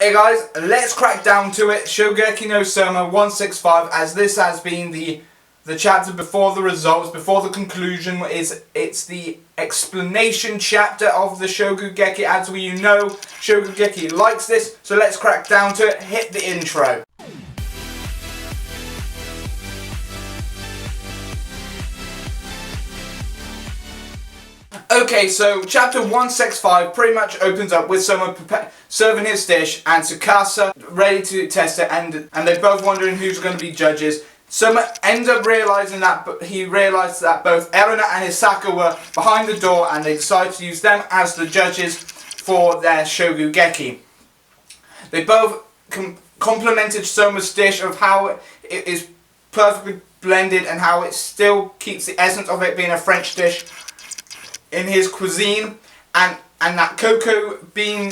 Hey guys, let's crack down to it. Shokugeki no Soma 165, as this has been the chapter before the results, before the conclusion. It's the explanation chapter of the Shokugeki. As we know, Shokugeki likes this, so let's crack down to it. Hit the intro. Okay, so chapter 165 pretty much opens up with Soma serving his dish and Tsukasa ready to test it, and they're both wondering who's going to be judges. Soma ends up realizing that both Erina and Hisako were behind the door, and they decide to use them as the judges for their Shokugeki. They both complimented Soma's dish of how it is perfectly blended and how it still keeps the essence of it being a French dish in his cuisine, and that cocoa bean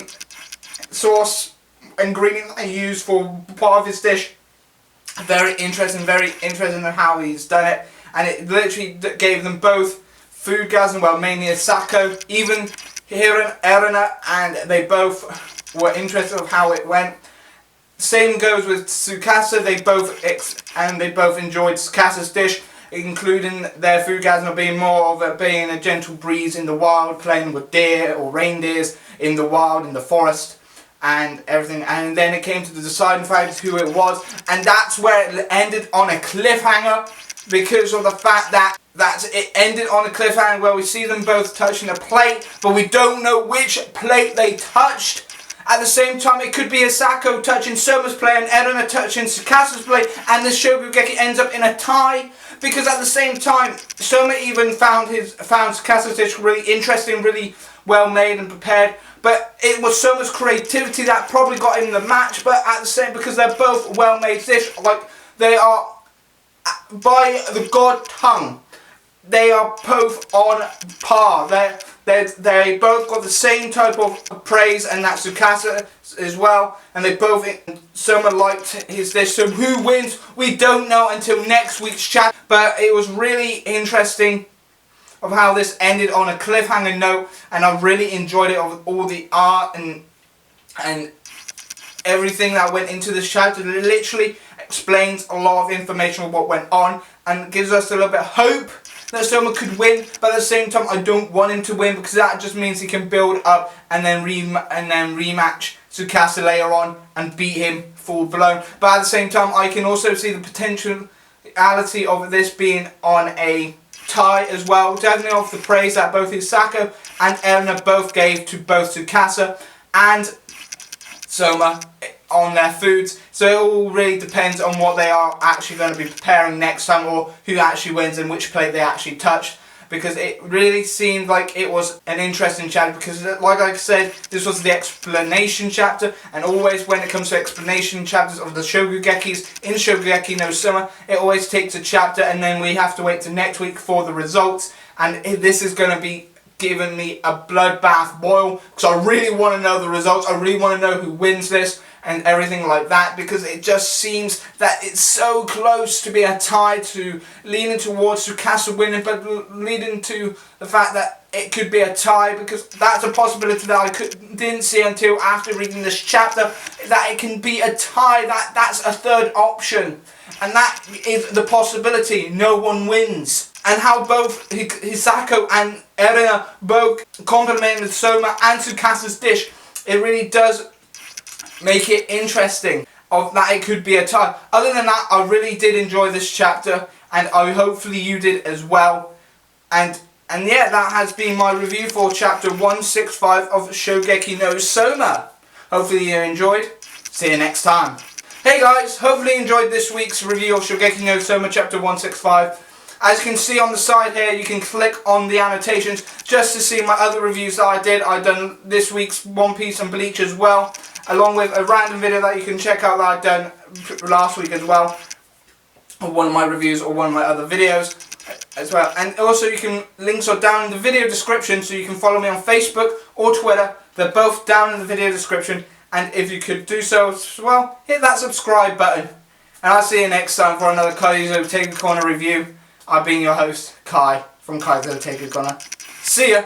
sauce ingredient they use for part of his dish. Very interesting in how he's done it, and it literally gave them both foodgasm, well, mainly Hisako, even Erina, and they both were interested of how it went. Same goes with Tsukasa. They both enjoyed Tsukasa's dish, including their foodgasm being more of being a gentle breeze in the wild, playing with deer or reindeers in the wild, in the forest, and everything. And then it came to the deciding factor who it was, and that's where it ended on a cliffhanger, because of the fact that it ended on a cliffhanger where we see them both touching a plate, but we don't know which plate they touched. At the same time, it could be Hisako touching Soma's plate and Erina touching Tsukasa's plate, and the Shokugeki ends up in a tie. Because at the same time, Soma even found Tsukasa's dish really interesting, really well made and prepared. But it was Soma's creativity that probably got him the match. But at the same, because they're both well made dish, like they are, by the god tongue, they are both on par. They both got the same type of praise, and that's Tsukasa as well. And they both, Soma liked his dish. So who wins, we don't know until next week's chat. But it was really interesting of how this ended on a cliffhanger note, and I really enjoyed it, of all the art and everything that went into this chapter. It literally explains a lot of information of what went on, and gives us a little bit of hope that Soma could win. But at the same time, I don't want him to win, because that just means he can build up and then rematch Tsukasa later on and beat him full blown. But at the same time, I can also see the potentiality of this being on a tie as well. Definitely off the praise that both Hisako and Erina both gave to both Tsukasa and Soma on their foods. So it all really depends on what they are actually going to be preparing next time, or who actually wins and which plate they actually touched. Because it really seemed like it was an interesting chapter, because like I said, this was the explanation chapter, and always when it comes to explanation chapters of the Shokugekis in Shokugeki no Soma, it always takes a chapter, and then we have to wait till next week for the results. And this is going to be giving me a bloodbath boil, because I really want to know the results. I really want to know who wins this and everything like that, because it just seems that it's so close to be a tie, to leaning towards Tsukasa winning, but leading to the fact that it could be a tie, because that's a possibility that I didn't see until after reading this chapter, that it can be a tie. That's a third option, and that is the possibility. No one wins. And how both Hisako and Erina both complimented Soma and Tsukasa's dish, it really does make it interesting of that it could be a tie. Other than that, I really did enjoy this chapter, and hopefully you did as well. And yeah, that has been my review for chapter 165 of Shokugeki no Soma. Hopefully you enjoyed. See you next time. Hey guys, hopefully you enjoyed this week's review of Shokugeki no Soma chapter 165. As you can see on the side here, you can click on the annotations just to see my other reviews that I did. I've done this week's One Piece and Bleach as well, along with a random video that you can check out that I've done last week as well, or one of my reviews or one of my other videos as well. And also, links are down in the video description, so you can follow me on Facebook or Twitter. They're both down in the video description, and if you could do so as well, hit that subscribe button. And I'll see you next time for another Kai's Overtaker Corner review. I've been your host, Kai, from Kai's Overtaker Corner. See ya!